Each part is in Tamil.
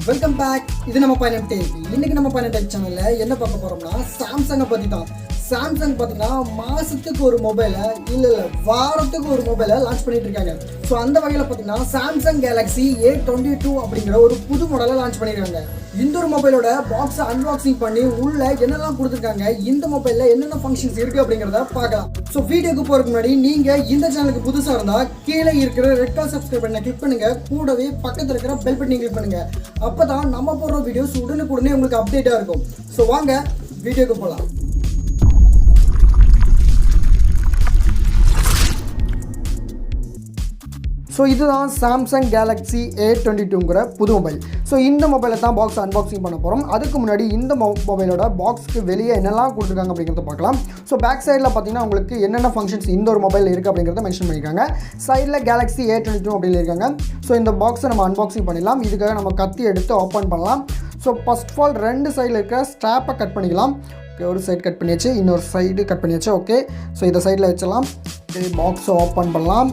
Welcome back. இது நம்ம பையன் டேக். இன்னைக்கு நம்ம பையன் டேக் சேனல்ல என்ன பார்க்க போறோம்னா சாம்சங்கை பத்தி தான். சாம்சங் பார்த்தீங்கன்னா மாசத்துக்கு ஒரு மொபைலை இல்லை வாரத்துக்கு ஒரு மொபைலை லான்ச் பண்ணிட்டு இருக்காங்க. ஸோ அந்த வகையில் பார்த்தீங்கன்னா சாம்சங் கேலக்ஸி A22 அப்படிங்கிற ஒரு புது மாடலை லான்ச் பண்ணியிருக்காங்க. இந்த ஒரு மொபைலோட பாக்ஸை அன்பாக்சிங் பண்ணி உள்ள என்னெல்லாம் கொடுத்துருக்காங்க, இந்த மொபைலில் என்னென்ன ஃபங்க்ஷன்ஸ் இருக்குது அப்படிங்கிறத பார்க்கலாம். ஸோ வீடியோக்கு போகிறதுக்கு முன்னாடி நீங்கள் இந்த சேனலுக்கு புதுசாக இருந்தால் கீழே இருக்கிற ரெட் கலர் சப்ஸ்கிரைப் பண்ண கிளிக் பண்ணுங்க. கூடவே பக்கத்தில் இருக்கிற பெல் பட்டனை கிளிக் பண்ணுங்க. அப்போ தான் நம்ம போடுற வீடியோஸ் உடனுக்குடனே உங்களுக்கு அப்டேட்டாக இருக்கும். ஸோ வாங்க வீடியோக்கு போகலாம். ஸோ இதுதான் சாம்சங் கேலக்ஸி A22ங்கிற புது மொபைல். ஸோ இந்த மொபைலை தான் பாக்ஸ் அன்பாக்சிங் பண்ண போகிறோம். அதுக்கு முன்னாடி இந்த மொபைலோட பாக்ஸுக்கு வெளியே என்னெல்லாம் கொடுத்துருக்காங்க அப்படிங்கிறத பார்க்கலாம். ஸோ பேக் சைடில் பார்த்தீங்கன்னா உங்களுக்கு என்னென்ன ஃபங்க்ஷன்ஸ் இந்த ஒரு மொபைல் இருக்குது அப்படிங்கிறத மென்ஷன் பண்ணியிருக்காங்க. சைடில் கேலக்ஸி A22 அப்படின்னு இருக்காங்க. ஸோ இந்த பாக்ஸை நம்ம அன்பாக்சிங் பண்ணிடலாம். இதுக்காக நம்ம கத்தி எடுத்து ஓப்பன் பண்ணலாம். ஸோ ஃபர்ஸ்ட் ஆஃப் ஆல் ரெண்டு சைடில் இருக்க ஸ்ட்ராப்பை கட் பண்ணிக்கலாம். ஓகே, ஒரு சைடு கட் பண்ணியாச்சு, இன்னொரு சைடு கட் பண்ணியாச்சு. ஓகே, ஸோ இந்த சைடில் வச்சலாம். பாக்ஸை ஓப்பன் பண்ணலாம்.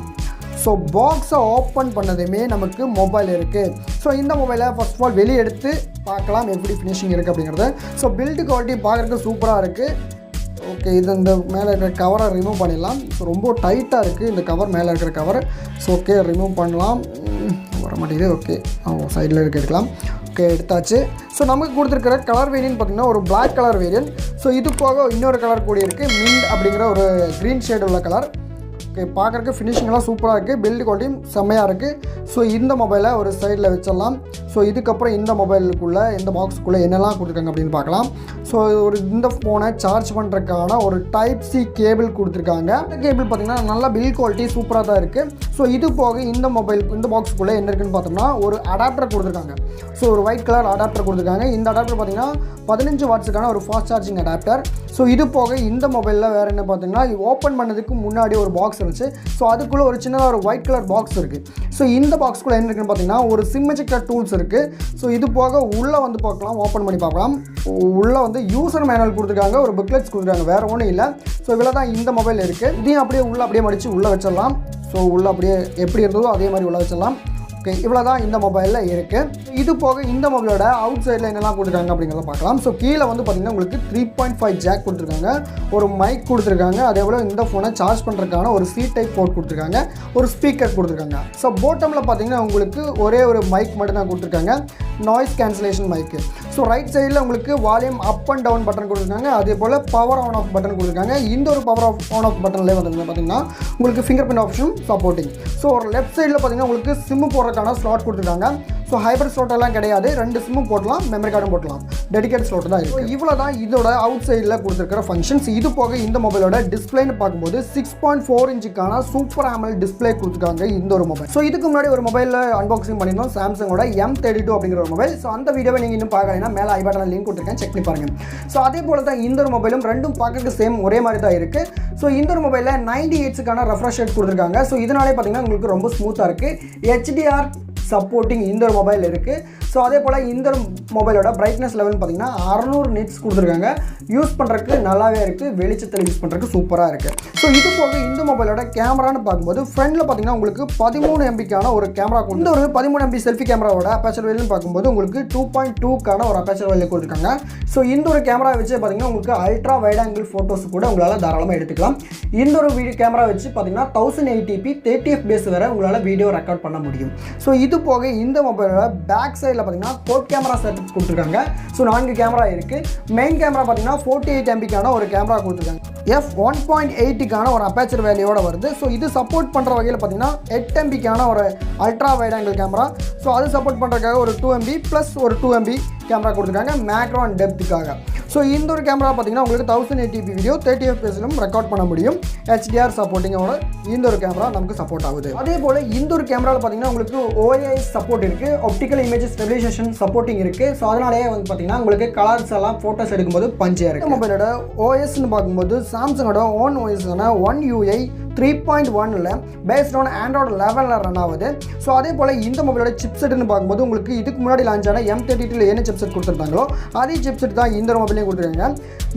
ஸோ பாக்ஸை ஓப்பன் பண்ணதுமே நமக்கு மொபைல் இருக்குது. ஸோ இந்த மொபைலை ஃபர்ஸ்ட் ஆஃப் ஆல் வெளியே எடுத்து பார்க்கலாம் எப்படி ஃபினிஷிங் இருக்குது அப்படிங்கிறது. ஸோ பில்டு குவாலிட்டி பார்க்குறதுக்கு சூப்பராக இருக்குது. ஓகே, இது இந்த மேலே இருக்கிற கவரை ரிமூவ் பண்ணிடலாம். ஸோ ரொம்ப டைட்டாக இருக்குது இந்த கவர், மேலே இருக்கிற கவர். ஸோ ஓகே, ரிமூவ் பண்ணலாம். வர மாட்டேங்குது. ஓகே, சைடில் எடுக்கலாம். ஓகே, எடுத்தாச்சு. ஸோ நமக்கு கொடுத்துருக்கிற கலர் வேரியன்ட் பார்த்திங்கன்னா ஒரு பிளாக் கலர் வேரியன்ட். ஸோ இது போக இன்னொரு கலர் கூட இருக்குது, மின்ட் அப்படிங்கிற ஒரு க்ரீன் ஷேட் உள்ள கலர். ஓகே, பார்க்குறதுக்கு ஃபினிஷிங்லாம் சூப்பராக இருக்குது, பில்டு குவாலிட்டியும் செம்மையாக இருக்குது. ஸோ இந்த மொபைலை ஒரு சைடில் வச்சிடலாம். ஸோ இதுக்கப்புறம் இந்த மொபைலுக்குள்ளே இந்த பாக்ஸுக்குள்ளே என்னெல்லாம் கொடுத்துருக்காங்க அப்படின்னு பார்க்கலாம். ஸோ இந்த ஃபோனை சார்ஜ் பண்ணுறதுக்கான ஒரு டைப் சி கேபிள் கொடுத்துருக்காங்க. இந்த கேபிள் பார்த்திங்கன்னா நல்லா பில்ட் குவாலிட்டி சூப்பராக தான் இருக்குது. ஸோ இது போக இந்த பாக்ஸுக்குள்ளே என்ன இருக்குன்னு பார்த்தோம்னா ஒரு அடாப்டர் கொடுத்துருக்காங்க. ஸோ ஒரு ஒயிட் கலர் அடாப்டர் கொடுத்துருக்காங்க. இந்த அடாப்டர் பார்த்திங்கன்னா 15 வாட்ஸுக்கான ஒரு ஃபாஸ்ட் சார்ஜிங் அடாப்டர். ஸோ இது போக இந்த மொபைலில் வேறு என்ன பார்த்தீங்கன்னா ஓப்பன் பண்ணதுக்கு முன்னாடி ஒரு பாக்ஸ் இருந்துச்சு. ஸோ அதுக்குள்ளே ஒரு சின்னதாக ஒரு ஒயிட் கலர் பாக்ஸ் இருக்குது. ஸோ இந்த பாக்ஸ்குள்ளே என்ன இருக்குன்னு பார்த்தீங்கன்னா ஒரு சிம் எஜெக்டர் டூல்ஸ் இருக்குது. ஸோ இது போக உள்ளே வந்து பார்க்கலாம், ஓப்பன் பண்ணி பார்க்கலாம். உள்ளே வந்து யூசர் மேனுவல் கொடுத்துருக்காங்க, ஒரு புக்லெட்ஸ் கொடுத்துருக்காங்க, வேறு ஒன்றும் இல்லை. ஸோ இவ்வளோ தான் இந்த மொபைல் இருக்குது. இதையும் அப்படியே மடித்து உள்ளே வச்சிடலாம். ஸோ உள்ளே அப்படியே எப்படி இருந்ததோ அதே மாதிரி உள்ளே வச்சிடலாம். ஓகே, இவ்வளோ தான் இந்த மொபைலில் இருக்குது. இது போக இந்த மொபைலோட அவுட் சைடில் என்னெல்லாம் கொடுத்துருக்காங்க அப்படிங்கிறத பார்க்கலாம். ஸோ கீழே வந்து பார்த்திங்கன்னா உங்களுக்கு 3.5 ஜாக் கொடுத்துருக்காங்க, ஒரு மைக் கொடுத்துருக்காங்க, அதே போல் இந்த ஃபோனை சார்ஜ் பண்ணுறதுக்கான ஒரு C டைப் போர்ட் கொடுத்துருக்காங்க, ஒரு ஸ்பீக்கர் கொடுத்துருக்காங்க. ஸோ பாட்டமில் பார்த்திங்கன்னா உங்களுக்கு ஒரே ஒரு மைக் மட்டும் தான் கொடுத்துருக்காங்க, நாய்ஸ் கேன்சலேஷன் மைக்கு. ஸோ ரைட் சைடில் உங்களுக்கு volume up and down button கொடுத்துருக்காங்க, அதே போல் பவர் ஆன் ஆஃப் பட்டன் கொடுத்துருக்காங்க. இந்த ஒரு பவர் ஆன் ஆஃப் பட்டன்லேயே வந்து பார்த்திங்கன்னா உங்களுக்கு finger print option supporting. So ஒரு லெஃப்ட் சைடில் பார்த்திங்கன்னா உங்களுக்கு சிம்மு போடுறதுக்கான ஸ்லாட் கொடுத்துருக்காங்க. ஸோ ஹைபர் ஸ்லாட் எல்லாம் கிடையாது, 2 சிம்மும் போடலாம், மெமரி கார்டும் போடலாம், டெடிகேட் ஸ்லாட் தான் இருக்குது. இவ்வளோ தான் இதோட அவுட் சைடில் கொடுத்துருக்கிற ஃபங்க்ஷன்ஸ். இது போக இந்த மொபைலோட டிஸ்பிளேன்னு பார்க்கும்போது 6.4 இன்ச்சுக்கான சூப்பர் AMOLED டிஸ்பிளே கொடுத்துருக்காங்க இந்த ஒரு மொபைல். ஸோ இதுக்கு முன்னாடி ஒரு மொபைலில் அன்பாக்சிங் பண்ணியிருந்தோம், சாம்சங்கோட M32 அப்படிங்கிற ஒரு மொபைல். ஸோ அந்த வீடியோவை நீங்கள் இன்னும் பார்க்கலைன்னா மேலே ஐ பட்டனில் லிங்க் கொடுத்துருக்கேன், செக் பண்ணி பாருங்கள். ஸோ அதே போல் தான் இந்த ஒரு மொபைலும் ரெண்டும் பார்க்கறதுக்கு சேம் ஒரே மாதிரி தான் இருக்குது. ஸோ இந்த ஒரு மொபைலில் 90 ஹெர்ட்ஸுக்கான ரெஃப்ரெஷ் ரேட் கொடுத்துருக்காங்க. ஸோ இதனாலே பார்த்தீங்கன்னா உங்களுக்கு ரொம்ப ஸ்மூத்தாக இருக்குது, HDR சப்போர்ட்டிங் இந்த ஒரு மொபைல் இருக்குது. ஸோ அதே போல் இந்த மொபைலோட பிரைட்னஸ் லெவல் பார்த்திங்கன்னா 600 நிட்ஸ் கொடுத்துருக்காங்க. யூஸ் பண்ணுறதுக்கு நல்லாவே இருக்குது, வெளிச்சத்தில் யூஸ் பண்ணுறதுக்கு சூப்பராக இருக்குது. ஸோ இது போக இந்த மொபைலோட கேமரான்னு பார்க்கும்போது ஃப்ரண்ட்டில் பார்த்திங்கன்னா உங்களுக்கு 13 MBக்கான ஒரு கேமரா இந்த ஒரு 13 MB செல்ஃபி கேமராவோட அப்பேச்சர் வேல்யூன்னு பார்க்கும்போது உங்களுக்கு 2.2க்கான ஒரு அப்பேச்சர் வேல்யூ கொடுத்துருக்காங்க. ஸோ இந்த ஒரு கேமரா வச்சு பார்த்திங்கன்னா உங்களுக்கு அல்ட்ரா வைட் ஆங்கிள் ஃபோட்டோஸ் கூட உங்களால் தாராளமாக எடுத்துக்கலாம். இந்த ஒரு கேமரா வச்சு பார்த்திங்கன்னா 1080p 30 FPS வரை உங்களால் வீடியோ ரெக்கார்ட் பண்ண முடியும். ஸோ இது போக இந்த மொபைலோட பேக் சைடில் பார்த்தீங்கன்னா கோட் கேமரா செட்டப் கொடுத்துருக்காங்க. ஸோ 4 கேமரா இருக்குது. மெயின் கேமரா பார்த்தீங்கன்னா 48 MBக்கான ஒரு கேமரா கொடுத்துருக்காங்க. f1.8க்கான ஒரு அப்பேச்சர் வேல்யூவோட வருது. ஸோ இது சப்போர்ட் பண்ணுற வகையில் பார்த்தீங்கன்னா 8 MBக்கான ஒரு ultra wide angle camera. So அது சப்போர்ட் பண்ணுறதுக்காக ஒரு 2 MB ப்ளஸ் ஒரு 2 MB கேமரா கொடுத்துருக்காங்க மேக்ரோ அண்ட் டெப்த்துக்காக. ஸோ இந்த ஒரு கேமரா பார்த்தீங்கன்னா உங்களுக்கு 1080p வீடியோ 30 FPSலும் ரெக்கார்ட் பண்ண முடியும். HDR சப்போர்ட்டிங்கோட இந்த ஒரு கேமரா நமக்கு சப்போர்ட் ஆகுது. அதே போல் இந்த ஒரு கேமராவில் பார்த்தீங்கன்னா உங்களுக்கு OIS சப்போர்ட் இருக்குது, ஆப்டிக்கல் இமேஜ் ஸ்டெபிலைசேஷன் சப்போர்ட்டிங் இருக்குது. ஸோ அதனாலேயே வந்து பார்த்தீங்கன்னா உங்களுக்கு கலர்ஸ் எல்லாம் ஃபோட்டோஸ் எடுக்கும்போது பஞ்சியாக இருக்குது. மொபைலோட OSன்னு பார்க்கும்போது சாம்சங்கோட ஓன் OS ஆன One UI 3.1ல பேஸ்ட் ஆன் ஆண்ட்ராய்டு 11ல் ரன் ஆகுது. ஸோ அதே போல் இந்த மொபைலோட சிப்செட்னு பார்க்கும்போது உங்களுக்கு இதுக்கு முன்னாடி லான்ச் ஆன M32ல என்ன சிப்செட் கொடுத்துருந்தாங்களோ அதே சிப்செட் தான் இந்த மொபைலையும் கொடுத்துருக்காங்க.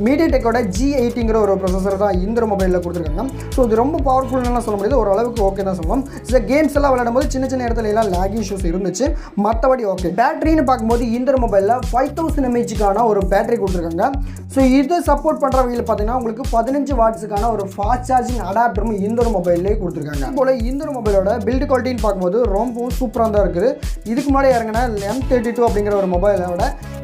மீடியாடெக்கோட G80ங்கிற ஒரு ப்ரொசஸர் தான் இந்த மொபைலில் கொடுத்துருக்காங்க. ஸோ இது ரொம்ப பவர்ஃபுல்லுன்னு சொல்ல முடியாது, ஓரளவுக்கு ஓகே தான் சொல்லுவோம். சில கேம்ஸ் எல்லாம் விளையாடும் போது சின்ன இடத்துல எல்லாம் லேகிங் இஷ்யூஸ் இருந்துச்சு, மற்றபடி ஓகே. பேட்டரின்னு பார்க்கும்போது இந்த மொபைலில் 5000 mAhக்கான ஒரு பேட்டரி கொடுத்துருக்காங்க. ஸோ இதை சப்போர்ட் பண்ணுற வகையில் பார்த்தீங்கன்னா உங்களுக்கு 15 வாட்ஸுக்கான ஒரு ஃபாஸ்ட் சார்ஜிங் அடாப்டரும் இந்த ஒரு மொபைல்லே கொடுத்துருக்காங்க. போல் இந்த ஒரு மொபைலோட பில்டு குவாலிட்டின்னு பார்க்கும்போது ரொம்பவும் சூப்பராக தான் இருக்குது. இதுக்கு முன்னாடி இறங்கின M32 அப்படிங்கிற ஒரு மொபைலோட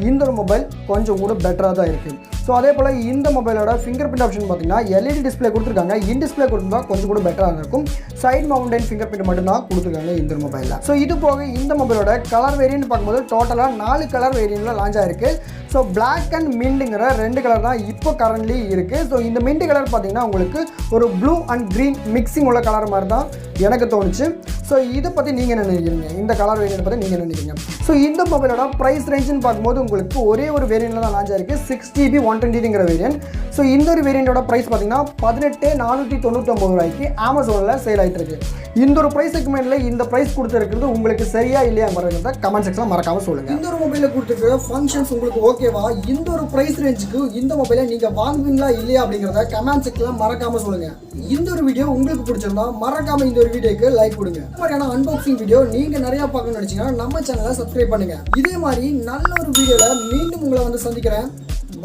இந்த ஒரு மொபைல் கொஞ்சம் கூட பெட்டராக தான் இருக்குது. ஸோ அதே போல் இந்த மொபைலோட ஃபிங்கர் பிரிண்ட் ஆப்ஷன் பார்த்தீங்கன்னா LED டிஸ்பிளே கொடுத்துருக்காங்க. இன் டிஸ்பிளே கொடுத்துருந்தா கொஞ்சம் கூட பெட்டராக இருக்கும். சைட் மவுண்டன் ஃபிங்கர் பிரிண்ட் மட்டும் தான் கொடுத்துருக்காங்க இந்த மொபைலில். ஸோ இது போக இந்த மொபைலோட கலர் வேரியன்ட் பார்க்கும்போது டோட்டலாக 4 கலர் வேரியன்ட்டில் லான்ச் ஆயிருக்கு. ஸோ பிளாக் அண்ட் மின்ட்டுங்கிற 2 கலர் தான் இப்போ கரண்ட்லி இருக்குது. ஸோ இந்த மின்ட் கலர் பார்த்தீங்கன்னா உங்களுக்கு ஒரு ப்ளூ அண்ட் க்ரீன் மிக்சிங் உள்ள கலர் மாதிரி தான் எனக்கு தோணுச்சு. ஸோ இதை பற்றி நீங்கள் என்ன நினைக்கிறீங்க? இந்த கலர் வேரியன்ட் பற்றி நீங்கள் நினைக்கிறீங்க? ஸோ இந்த மொபைலோட ப்ரைஸ் ரேஞ்சுன்னு பார்க்கும்போது உங்களுக்கு ஒரே ஒரு வேரியன்ட்டில் தான் லான்ச் ஆயிருக்கு, 6GB 120ங்கிற வேரியன்ட். ஸோ இந்த ஒரு வேரியண்டோட ப்ரைஸ் பார்த்தீங்கன்னா 18,499 ரூபாய்க்கு அமேசானில் சேல் ஆகிட்டு இருக்கு. இந்த ஒரு ப்ரைஸ் செக்மெண்ட்டில் இந்த ப்ரைஸ் கொடுத்துருக்கிறது உங்களுக்கு சரியா இல்லையாங்கிறத கமெண்ட் செக்ஷனில் மறக்காமல் சொல்லுங்கள். இந்த ஒரு மொபைலில் கொடுத்துருக்க ஃபங்க்ஷன்ஸ் உங்களுக்கு ஓகேவா? இந்த ஒரு ப்ரைஸ் ரேஞ்சுக்கு இந்த மொபைலை நீங்கள் வாங்குவீங்களா இல்லையா அப்படிங்கிறத கமெண்ட் செக்ஷனில் மறக்காமல் சொல்லுங்கள். இந்த ஒரு வீடியோ உங்களுக்கு பிடிச்சிருந்தா மறக்காமல் இந்த ஒரு வீடியோக்கு லைக் கொடுங்க. இந்த மாதிரியான அன்பாக்சிங் வீடியோ நீங்கள் நிறையா பார்க்கணும்னு நினச்சிங்கன்னா நம்ம சேனலை சப்ஸ்கிரைப் பண்ணுங்கள். இதே மாதிரி நல்ல ஒரு வீடியோவில் மீண்டும் உங்களை வந்து சந்திக்கிறேன்.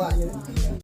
பாய்.